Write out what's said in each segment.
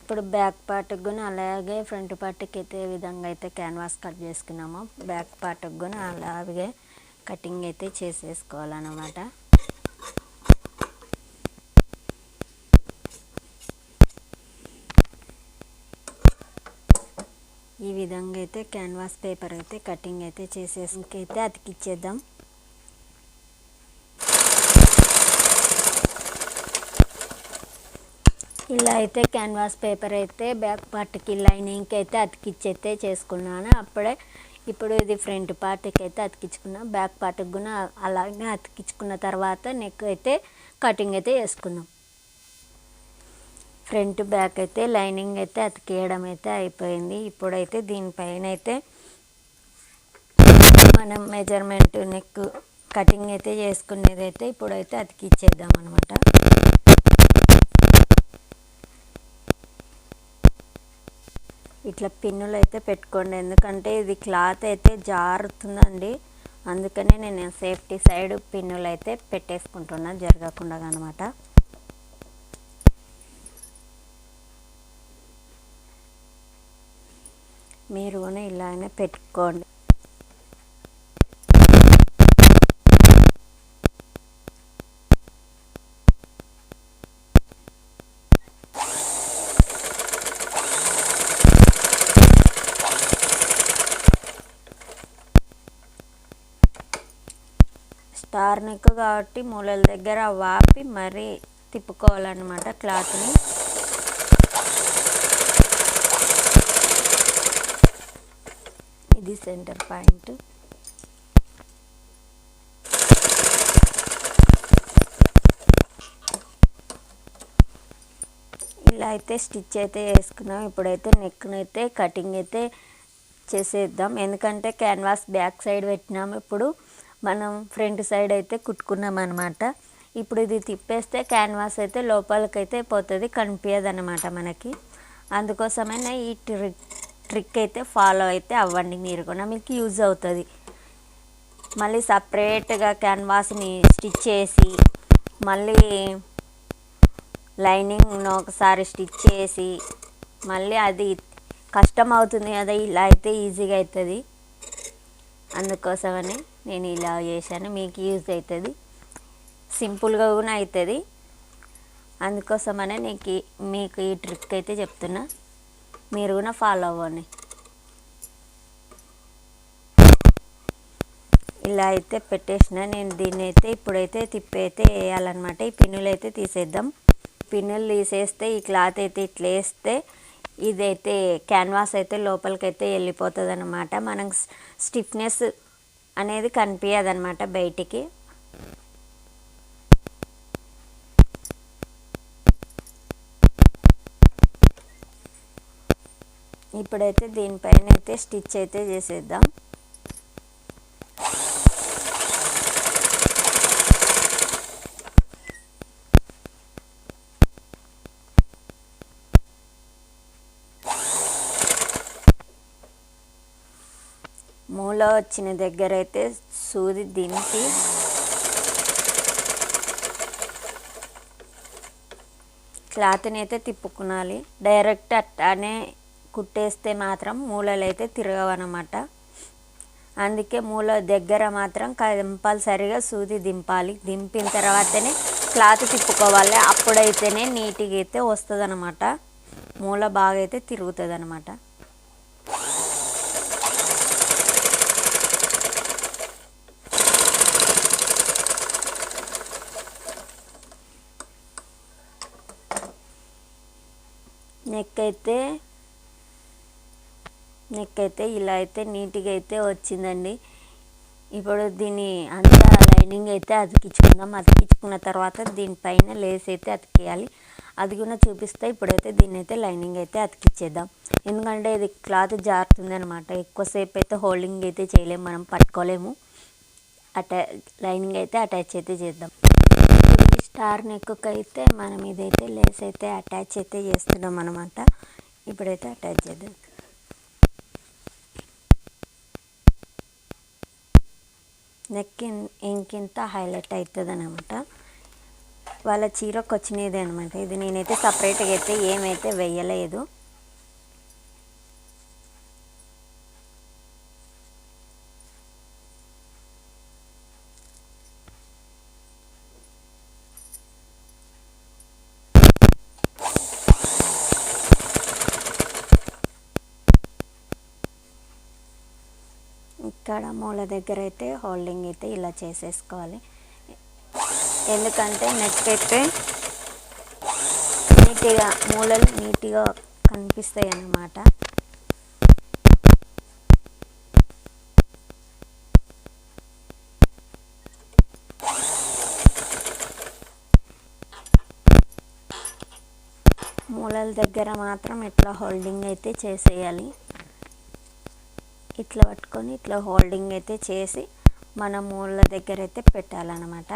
ఇప్పుడు బ్యాక్ పార్ట్కి కూడా అలాగే ఫ్రంట్ పార్ట్కి అయితే ఏ విధంగా అయితే క్యాన్వాస్ కట్ చేసుకున్నామో బ్యాక్ పార్ట్కి కూడా అలాగే కటింగ్ అయితే చేసేసుకోవాలన్నమాట. ఈ విధంగా అయితే క్యాన్వాస్ పేపర్ అయితే కటింగ్ అయితే చేసేసుకైతే అతికిచ్చేద్దాం. ఇలా అయితే క్యాన్వాస్ పేపర్ అయితే బ్యాక్ పార్ట్కి లైనింగ్కి అయితే అతికిచ్చైతే చేసుకున్నాను. ఇప్పుడు ఇది ఫ్రంట్ పార్ట్కి అయితే అతికించుకున్నా. బ్యాక్ పార్ట్కి కూడా అలాగే అతికించుకున్న తర్వాత నెక్ అయితే కటింగ్ అయితే చేసుకున్నాం. ఫ్రంట్ బ్యాక్ అయితే లైనింగ్ అయితే అతికేయడం అయితే అయిపోయింది. ఇప్పుడైతే దీనిపైన అయితే మనం మెజర్మెంట్ నెక్ కటింగ్ అయితే చేసుకునేది అయితే ఇప్పుడైతే అతికిచ్చేద్దాం అనమాట. ఇట్లా పిన్నులు అయితే పెట్టుకోండి, ఎందుకంటే ఇది క్లాత్ అయితే జారుతుందండి. అందుకనే నేను సేఫ్టీ సైడ్ పిన్నులు అయితే పెట్టేసుకుంటున్నా జరగకుండా అనమాట. మీరు కూడా ఇలానే పెట్టుకోండి. స్టార్ నెక్ కాబట్టి మూలల దగ్గర వాపి మరీ తిప్పుకోవాలన్నమాట క్లాత్ని. ఇది సెంటర్ పాయింట్. ఇలా అయితే స్టిచ్ అయితే వేసుకున్నాం. ఇప్పుడైతే నెక్ను అయితే కటింగ్ అయితే చేసేద్దాం, ఎందుకంటే క్యాన్వాస్ బ్యాక్ సైడ్ పెట్టినాము. ఇప్పుడు మనం ఫ్రంట్ సైడ్ అయితే కుట్టుకున్నాం అనమాట. ఇప్పుడు ఇది తిప్పేస్తే క్యాన్వాస్ అయితే లోపలికైతే పోతుంది, కనిపించదు అనమాట మనకి. అందుకోసమైనా ఈ ట్రిక్ అయితే ఫాలో అయితే అవ్వండి, మీరు కూడా మీకు యూజ్ అవుతుంది. మళ్ళీ సపరేట్గా క్యాన్వాస్ని స్టిచ్ చేసి మళ్ళీ లైనింగ్ను ఒకసారి స్టిచ్ చేసి మళ్ళీ అది కష్టం అవుతుంది కదా, ఇలా అయితే ఈజీగా అవుతుంది. అందుకోసమని నేను ఇలా చేశాను, మీకు యూజ్ అవుతుంది, సింపుల్గా కూడా అవుతుంది. అందుకోసమనే మీకు ఈ ట్రిక్ అయితే చెప్తున్నా, మీరు కూడా ఫాలో అవ్వండి. ఇలా అయితే పెట్టేసిన నేను దీన్ని అయితే ఇప్పుడైతే తిప్పి అయితే వేయాలన్నమాట. ఈ పిన్నులు అయితే తీసేద్దాం. పిన్నులు తీసేస్తే ఈ క్లాత్ అయితే ఇట్లా వేస్తే ఇదైతే క్యాన్వాస్ అయితే లోపలికైతే వెళ్ళిపోతుంది అనమాట. మనం స్టిఫ్నెస్ అనేది కనిపించదు అనమాట బయటికి. ఇప్పుడైతే దీనిపైన అయితే స్టిచ్ అయితే చేసేద్దాం. మూల వచ్చిన దగ్గర అయితే సూది దింపి క్లాత్ని అయితే తిప్పుకునాలి. డైరెక్ట్ అట్లానే కుట్టేస్తే మాత్రం మూలలు అయితే తిరగవన్నమాట. అందుకే మూల దగ్గర మాత్రం కంపల్సరిగా సూది దింపాలి. దింపిన తర్వాతనే క్లాత్ తిప్పుకోవాలి, అప్పుడైతేనే నీట్గా అయితే వస్తుంది అన్నమాట. మూల బాగా అయితే తిరుగుతుంది అన్నమాట. నెక్ అయితే ఇలా అయితే నీట్గా అయితే వచ్చిందండి. ఇప్పుడు దీన్ని అంతా లైనింగ్ అయితే అతికించుకుందాం. అతికించుకున్న తర్వాత దీనిపైన లేస్ అయితే అతికేయాలి, అది కూడా చూపిస్తే. ఇప్పుడైతే దీన్ని అయితే లైనింగ్ అయితే అతికిచ్చేద్దాం, ఎందుకంటే ఇది క్లాత్ జారుతుంది అనమాట. ఎక్కువసేపు అయితే హోల్డింగ్ అయితే చేయలేము, మనం పట్టుకోలేము. లైనింగ్ అయితే అటాచ్ అయితే చేద్దాం. స్టార్ నెక్కి అయితే మనం ఇదైతే లేస్ అయితే అటాచ్ అయితే చేస్తున్నాం అనమాట. ఇప్పుడైతే అటాచ్ చేద్దాం. నెక్ ఇంకింత హైలైట్ అవుతుంది అనమాట. వాళ్ళ చీరకు వచ్చినది అనమాట. ఇది నేనైతే సపరేట్గా అయితే ఏమైతే వేయలేదు. ఇక్కడ మూల దగ్గర అయితే హోల్డింగ్ అయితే ఇలా చేసేసుకోవాలి. ఎందుకంటే నెక్ అయితే నీట్గా మూలలు నీట్గా కనిపిస్తాయి అన్నమాట. మూలల దగ్గర మాత్రం ఇట్లా హోల్డింగ్ అయితే చేసేయాలి. ఇట్లా పట్టుకొని ఇట్లా హోల్డింగ్ అయితే చేసి మన మూల దగ్గర అయితే పెట్టాలన్నమాట.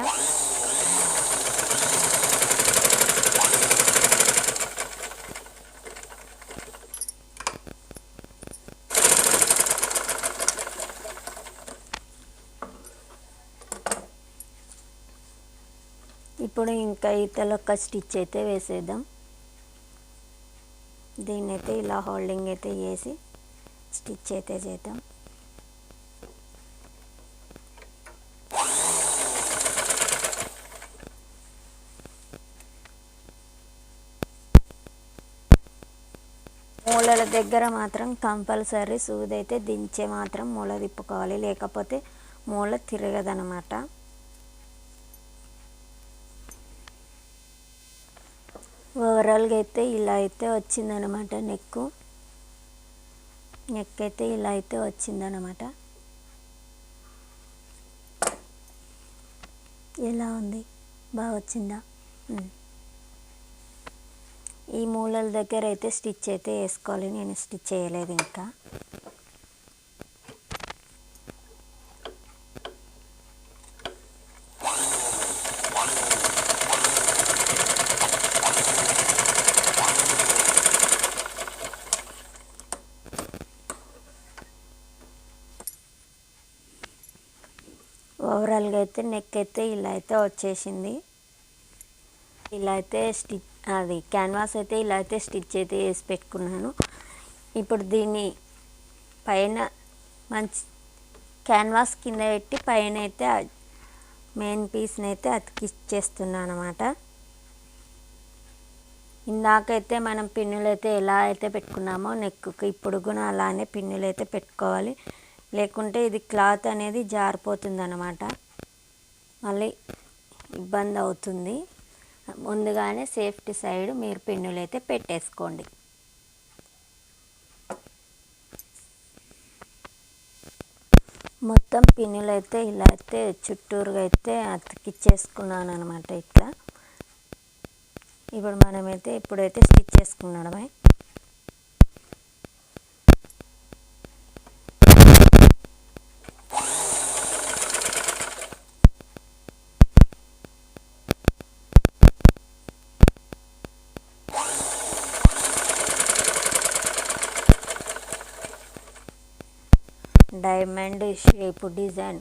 ఇప్పుడు ఇంకా ఇతల ఒక స్టిచ్ అయితే వేసేద్దాం. దీన్ని అయితే ఇలా హోల్డింగ్ అయితే వేసి స్టిచ్ అయితే చేద్దాం. మూలల దగ్గర మాత్రం కంపల్సరీ సూది అయితే దించే మాత్రం మూల తిప్పుకోవాలి, లేకపోతే మూల తిరగదనమాట. ఓవరాల్గా అయితే ఇలా అయితే వచ్చిందనమాట. నెక్ అయితే ఇలా అయితే వచ్చిందనమాట. ఎలా ఉంది? బాగా వచ్చిందా? ఈ మూలల దగ్గర అయితే స్టిచ్ అయితే వేసుకోవాలి. నేను స్టిచ్ చేయలేదు ఇంకా. ఓవరాల్గా అయితే నెక్ అయితే ఇలా అయితే వచ్చేసింది. ఇలా అయితే క్యాన్వాస్ అయితే ఇలా అయితే స్టిచ్ అయితే వేసి పెట్టుకున్నాను. ఇప్పుడు దీన్ని పైన మంచి క్యాన్వాస్ కింద పెట్టి పైన అయితే మెయిన్ పీస్ని అయితే అతికిచ్చేస్తున్నాను అనమాట. ఇందాకైతే మనం పిన్నులు అయితే ఎలా అయితే పెట్టుకున్నామో నెక్కి ఇప్పుడు కూడా అలానే పిన్నులు అయితే పెట్టుకోవాలి. లేకుంటే ఇది క్లాత్ అనేది జారిపోతుంది అన్నమాట, మళ్ళీ ఇబ్బంది అవుతుంది. ముందుగానే సేఫ్టీ సైడ్ మీరు పిన్నులు అయితే పెట్టేసుకోండి. మొత్తం పిన్నులు అయితే ఇలా అయితే చుట్టూరుగా అయితే అతికిచ్చేసుకున్నాను అనమాట. ఇట్లా ఇప్పుడు మనమైతే ఇప్పుడైతే స్టిచ్ చేసుకున్నాడమే. డైమండ్ షేప్ డిజైన్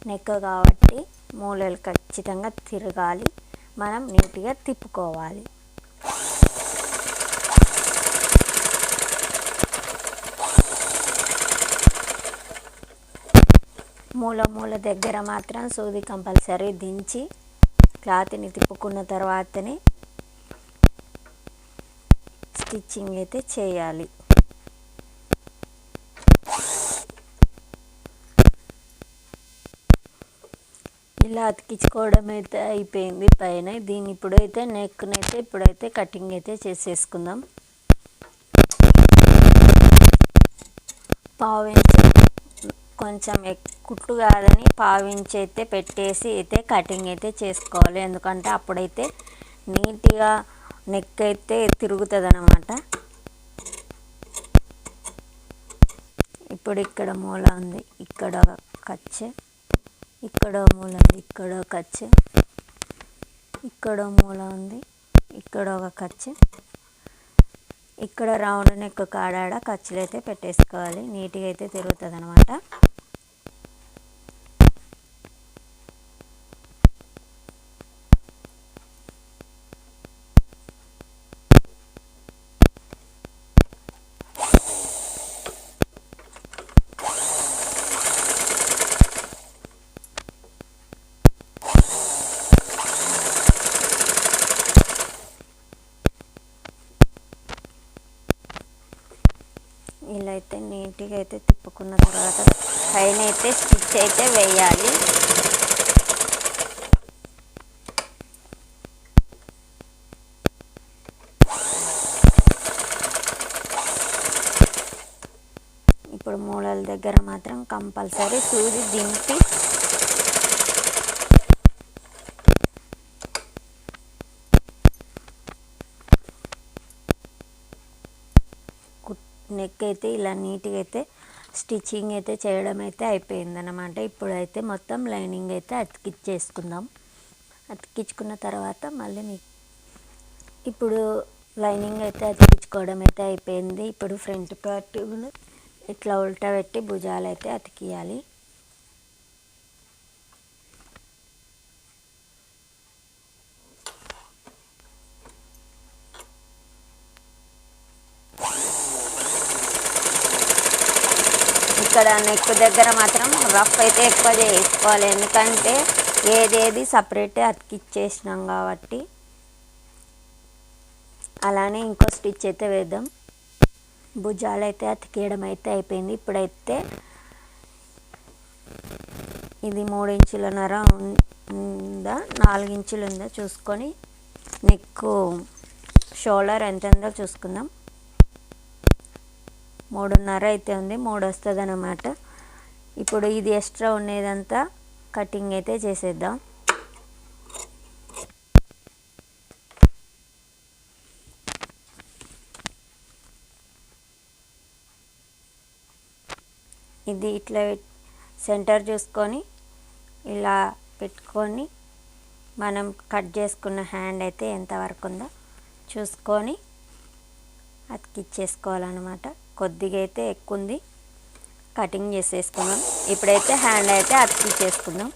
నెక్ కాబట్టి మూలలు ఖచ్చితంగా తిరగాలి, మనం నీట్గా తిప్పుకోవాలి. మూల దగ్గర మాత్రం సూది కంపల్సరీ దించి క్లాత్ని తిప్పుకున్న తర్వాతనే స్టిచ్చింగ్ అయితే చేయాలి. ఇలా అతికించుకోవడం అయితే అయిపోయింది పైన. దీన్ని ఇప్పుడైతే నెక్నైతే ఇప్పుడైతే కటింగ్ అయితే చేసేసుకుందాం. పావించి కొంచెం కుట్టు కాదని పావించి అయితే పెట్టేసి అయితే కటింగ్ అయితే చేసుకోవాలి. ఎందుకంటే అప్పుడైతే నీట్గా నెక్ అయితే తిరుగుతుంది అన్నమాట. ఇప్పుడు ఇక్కడ మూల ఉంది, ఇక్కడ ఖర్చు, ఇక్కడ మూల ఉంది, ఇక్కడ ఖర్చు, ఇక్కడ మూల ఉంది, ఇక్కడ ఒక ఖర్చు, ఇక్కడ రౌండ్ నెక్ కాడాడ ఖర్చులు అయితే పెట్టేసుకోవాలి. నీట్గా అయితే తిరుగుతుంది అనమాట. ఇలా అయితే నీట్గా అయితే తిప్పుకున్న తర్వాత పైన అయితే స్టిచ్ అయితే వేయాలి. ఇప్పుడు మూలల దగ్గర మాత్రం కంపల్సరీ సూది దింపి నెక్ అయితే ఇలా నీట్గా అయితే స్టిచ్చింగ్ అయితే చేయడం అయితే అయిపోయిందన్నమాట. ఇప్పుడైతే మొత్తం లైనింగ్ అయితే అతికించేసుకుందాం. అతికించుకున్న తర్వాత మళ్ళీ ఇప్పుడు లైనింగ్ అయితే అతికించుకోవడం అయితే అయిపోయింది. ఇప్పుడు ఫ్రంట్ పార్ట్ ఇట్లా ఉల్టా పెట్టి భుజాలు అయితే అతికియాలి. ఇక్కడ నెక్ దగ్గర మాత్రం రఫ్ అయితే ఎక్కువ చేసుకోవాలి, ఎందుకంటే ఏదేది సపరేట్ అతికిచ్చేసినాం కాబట్టి. అలానే ఇంకో స్టిచ్ అయితే వేద్దాం. భుజాలు అయితే అతికేయడం అయితే అయిపోయింది. ఇప్పుడైతే ఇది 3 ఇంచులన్నర ఉందా 4 ఇంచులు ఉందా చూసుకొని నెక్ షోల్డర్ ఎంత ఉందో చూసుకుందాం. 3.5 అయితే ఉంది, 3 వస్తుంది అన్నమాట. ఇప్పుడు ఇది ఎక్స్ట్రా ఉండేదంతా కటింగ్ అయితే చేసేద్దాం. ఇది ఇట్లా సెంటర్ చూసుకొని ఇలా పెట్టుకొని మనం కట్ చేసుకున్న హ్యాండ్ అయితే ఎంతవరకు ఉందో చూసుకొని అతికిచ్చేసుకోవాలన్నమాట. కొద్దిగా అయితే ఎక్కువ ఉంది, కటింగ్ చేసేసుకున్నాం. ఇప్పుడైతే హ్యాండ్ అయితే అతికిచ్చేసుకుందాం.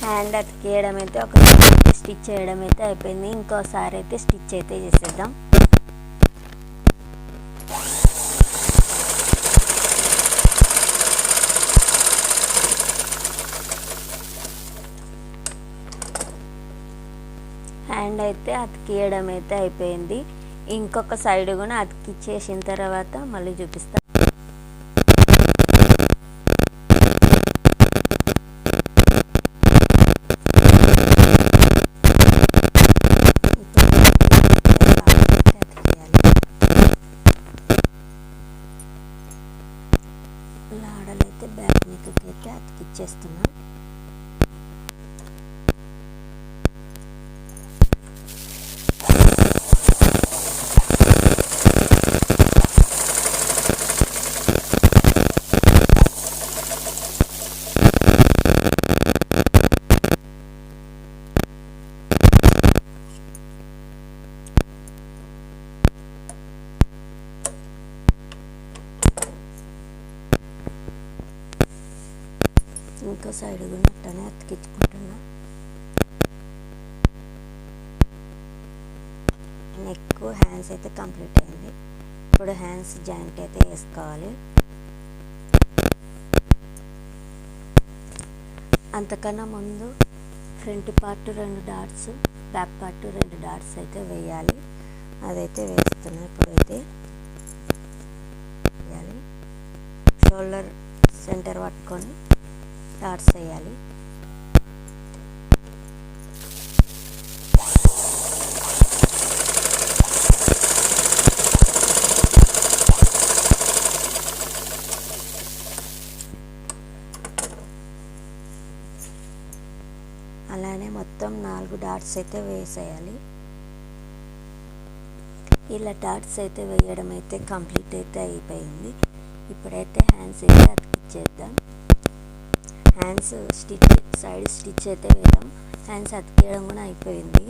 హ్యాండ్ అతికేయడం అయితే ఒక స్టిచ్ చేయడం అయితే అయిపోయింది. ఇంకోసారి అయితే స్టిచ్ అయితే చేసేద్దాం. హ్యాండ్ అయితే అతికేయడం అయితే అయిపోయింది. ఇంకొక సైడ్ కూడా అతికిచ్చేసిన తర్వాత మళ్ళీ చూపిస్తాం. లాడలైతే బ్యాక్ నెక్ అయితే అతికిచ్చేస్తున్నాం. ఇంకో సైడ్ కూడా అట్టనే అతికించుకుంటున్నా. నెక్ హ్యాండ్స్ అయితే కంప్లీట్ అయింది. ఇప్పుడు హ్యాండ్స్ జాయింట్ అయితే వేసుకోవాలి. అంతకన్నా ముందు front part 2 dots, back part 2 dots అయితే వేయాలి. అదైతే వేస్తున్నా. ఇప్పుడైతే వేయాలి. షోల్డర్ సెంటర్ పట్టుకొని డాట్స్ వేయాలి. అలానే మొత్తం 4 డాట్స్ అయితే వేసేయాలి. ఇలా డాట్స్ అయితే వేయడం అయితే కంప్లీట్ అయితే అయిపోయింది. ఇప్పుడైతే హ్యాండ్స్ అయితే అతికిచ్చేద్దాం. హ్యాండ్స్ స్టిచ్ సైడ్ స్టిచ్ అయితే వేద్దాం. హ్యాండ్స్ అతికేయడం కూడా అయిపోయింది.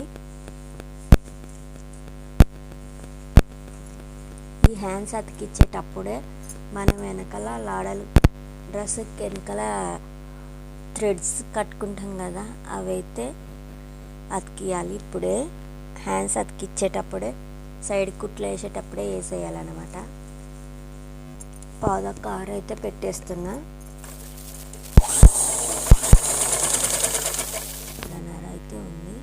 ఈ హ్యాండ్స్ అతికిచ్చేటప్పుడే మనం వెనకాల లాడలు డ్రెస్కి వెనకాల థ్రెడ్స్ కట్టుకుంటాం కదా, అవైతే అతికియాలి. ఇప్పుడే హ్యాండ్స్ అతికిచ్చేటప్పుడే సైడ్ కుట్లు వేసేటప్పుడే వేసేయాలన్నమాట. పాదొక్క ఆరు అయితే పెట్టేస్తున్నా. అయితే ఉంది,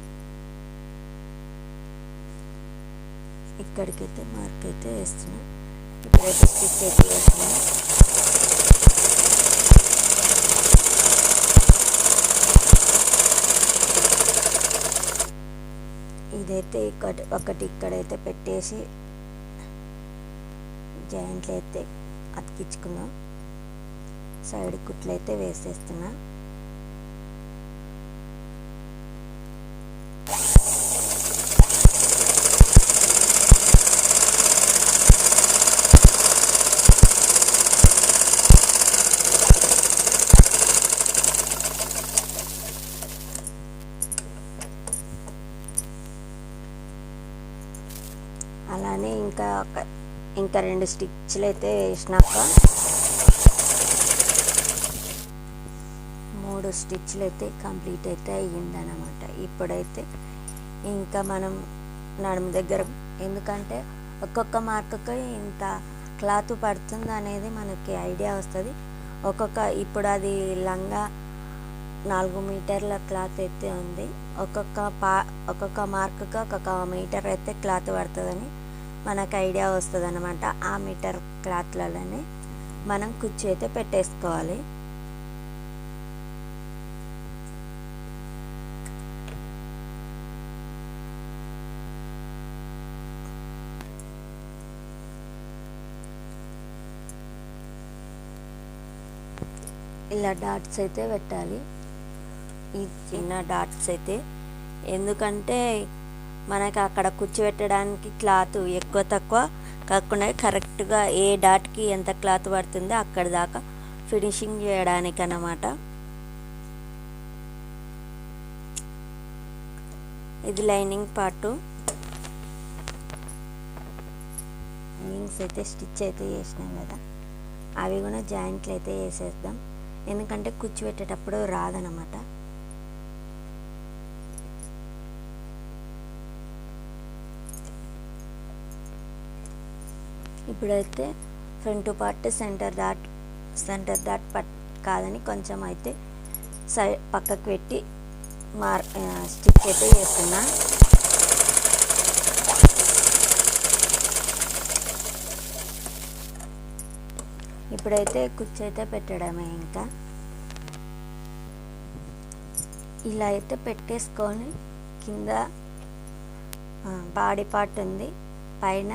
ఇక్కడికైతే మార్క్ అయితే వేస్తున్నా. ఇప్పుడైతే స్టిచ్ అయితే వేస్తున్నా. ఇదైతే ఒకటి ఇక్కడైతే పెట్టేసి జాయింట్లు అయితే అతికించుకుందాం. సైడ్ కుట్లు అయితే వేసేస్తున్నా. అలానే ఇంకా 2 స్టిచ్లు అయితే వేసినాక 3 స్టిచ్లు అయితే కంప్లీట్ అయితే అయ్యిందనమాట. ఇప్పుడైతే ఇంకా మనం నడుము దగ్గర, ఎందుకంటే ఒక్కొక్క మార్కుకి ఇంత క్లాత్ పడుతుంది అనేది మనకి ఐడియా వస్తుంది. ఇప్పుడు అది లంగా 4 మీటర్ల క్లాత్ అయితే ఉంది. ఒక్కొక్క మార్కుకి 1 మీటర్ అయితే క్లాత్ పడుతుందని మనకు ఐడియా వస్తుంది అన్నమాట. ఆ మీటర్ క్లాత్లలోనే మనం కుచ్చు అయితే పెట్టేసుకోవాలి. ఇలా డాట్స్ అయితే పెట్టాలి. ఈ చిన్న డాట్స్ అయితే, ఎందుకంటే మనకి అక్కడ కూర్చోబెట్టడానికి క్లాత్ ఎక్కువ తక్కువ కాకుండా కరెక్ట్గా ఏ డాట్కి ఎంత క్లాత్ పడుతుందో అక్కడ దాకా ఫినిషింగ్ చేయడానికి అన్నమాట. ఇది లైనింగ్ పార్టు. లైనింగ్స్ అయితే స్టిచ్ అయితే చేసినాం కదా, అవి కూడా జాయింట్లు అయితే వేసేద్దాం. ఎందుకంటే కూర్చోబెట్టేటప్పుడు రాదనమాట. ఇప్పుడైతే ఫ్రంట్ పార్ట్ సెంటర్ డాట్ కాదని కొంచెం అయితే పక్కకు పెట్టి స్టిచ్ అయితే చేస్తున్నా. ఇప్పుడైతే కుచ్చు అయితే పెట్టడమే. ఇంకా ఇలా అయితే పెట్టేసుకొని కింద బాడీ పార్ట్ ఉంది, పైన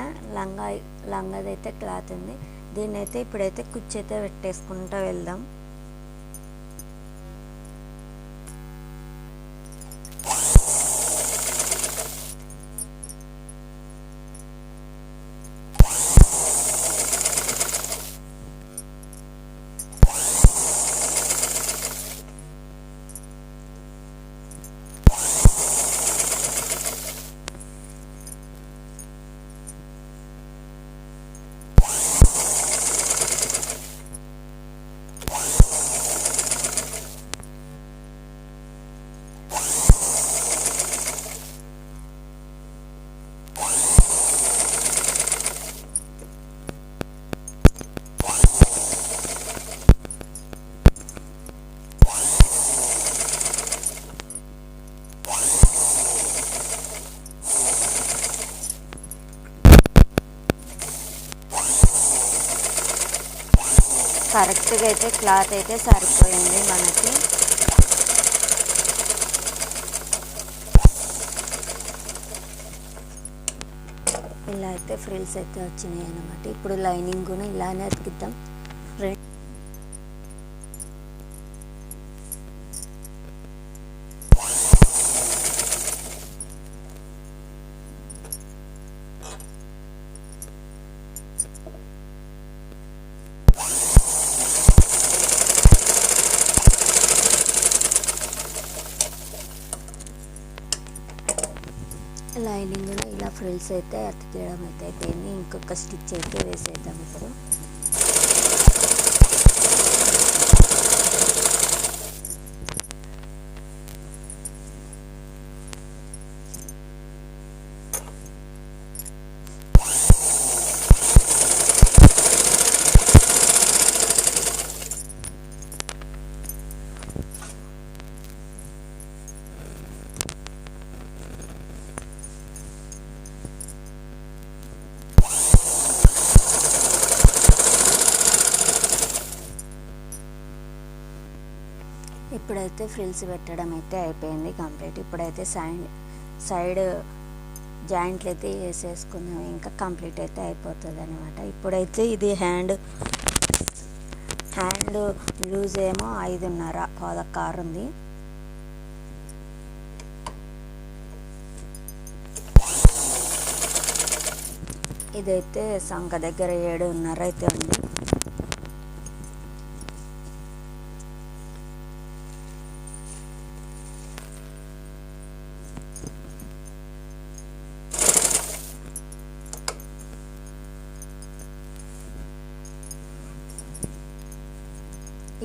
లంగదైతే క్లాత్ ఉంది. దీన్ని అయితే ఇప్పుడైతే కుచ్చు అయితే పెట్టేసుకుంటూ వెళ్దాం. కరెక్ట్గా అయితే క్లాత్ అయితే సరిపోయింది మనకి. ఇలా అయితే ఫ్రిల్స్ అయితే వచ్చినాయి అన్నమాట. ఇప్పుడు లైనింగ్ కూడా ఇలానే అతికిద్దాం. ఇలా లైనింగ్ ఇలా ఫ్రిల్స్ అయితే అతికేయడం అయితే అయిపోయింది. ఇంకొక స్టిచ్ అయితే వేసేద్దాం ఇప్పుడు. ఇప్పుడైతే ఫ్రిల్స్ పెట్టడం అయితే అయిపోయింది కంప్లీట్. ఇప్పుడైతే సైడ్ జాయింట్లు అయితే వేసేసుకుందాం, ఇంకా కంప్లీట్ అయితే అయిపోతుంది అనమాట. ఇప్పుడైతే ఇది హ్యాండ్ లూజ్ ఏమో 5.5 16 ఉంది. ఇదైతే సంఖ దగ్గర 7.5 అయితే ఉంది.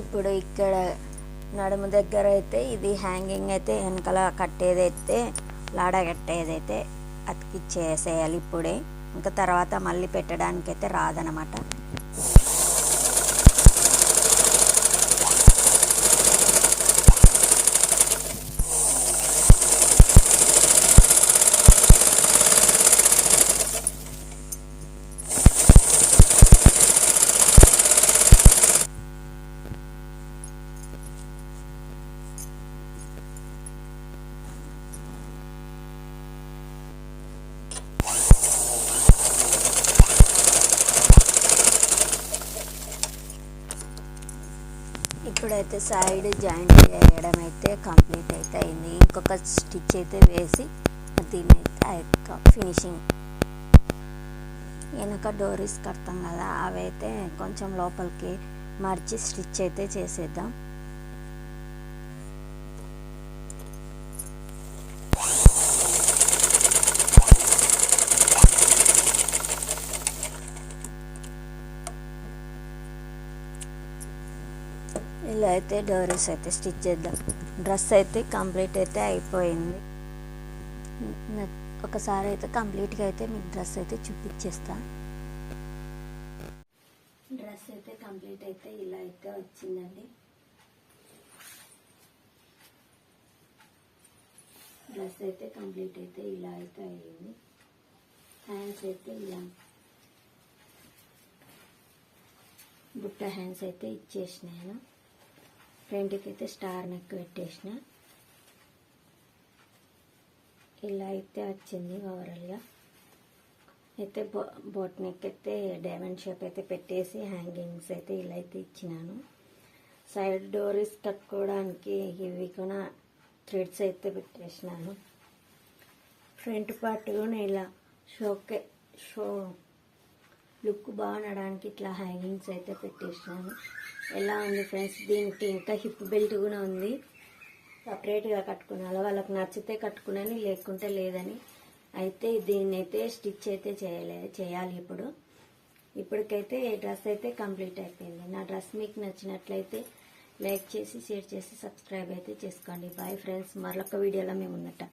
ఇప్పుడు ఇక్కడ నడుము దగ్గర అయితే ఇది హ్యాంగింగ్ అయితే వెనకాల కట్టేదైతే లాడ కట్టేదైతే అతికిచ్చేసేయాలి ఇప్పుడే. ఇంకా తర్వాత మళ్ళీ పెట్టడానికైతే రాదనమాట. ఇప్పుడైతే సైడ్ జాయింట్ వేయడం అయితే కంప్లీట్ అయితే అయింది. ఇంకొక స్టిచ్ అయితే వేసి దీని అయితే ఫినిషింగ్. వెనక డోరీస్ కడతాం కదా, అవైతే కొంచెం లోపలికి మార్చి స్టిచ్ అయితే చేసేద్దాం. ఇలా అయితే డోరీస్ అయితే స్టిచ్ చేద్దాం. డ్రెస్ అయితే కంప్లీట్ అయితే అయిపోయింది. ఒకసారి అయితే కంప్లీట్గా అయితే మీకు డ్రెస్ అయితే చూపించేస్తా. డ్రెస్ అయితే కంప్లీట్ అయితే ఇలా అయితే వచ్చిందండి. డ్రెస్ అయితే కంప్లీట్ అయితే ఇలా అయితే అయ్యింది. హ్యాండ్స్ అయితే ఇలా బుట్ట హ్యాండ్స్ అయితే ఇచ్చేసినాను. ఫ్రంట్కి అయితే స్టార్ నెక్ పెట్టేసిన. ఇలా అయితే వచ్చింది ఓవరాల్గా. అయితే బోట్ నెక్ అయితే డైమండ్ షేప్ అయితే పెట్టేసి హ్యాంగింగ్స్ అయితే ఇలా అయితే ఇచ్చినాను. సైడ్ డోరీస్ కట్టుకోవడానికి ఇవి కూడా థ్రెడ్స్ అయితే పెట్టేసినాను. ఫ్రంట్ పార్ట్ కూడా ఇలా షో లుక్ బాగుండడానికి ఇట్లా హ్యాంగింగ్స్ అయితే పెట్టేసినాను. ఎలా ఉంది ఫ్రెండ్స్? దీనికి ఇంకా హిప్ బెల్ట్ కూడా ఉంది, సపరేట్గా కట్టుకున్నాను. వాళ్ళకి నచ్చితే కట్టుకున్నాను, లేకుంటే లేదని. అయితే దీన్ని అయితే స్టిచ్ అయితే చేయాలి ఇప్పుడు. ఇప్పటికైతే డ్రెస్ అయితే కంప్లీట్ అయిపోయింది. నా డ్రెస్ మీకు నచ్చినట్లయితే లైక్ చేసి షేర్ చేసి సబ్స్క్రైబ్ అయితే చేసుకోండి. బాయ్ ఫ్రెండ్స్, మరొక వీడియోలో మేము ఉన్నట్ట.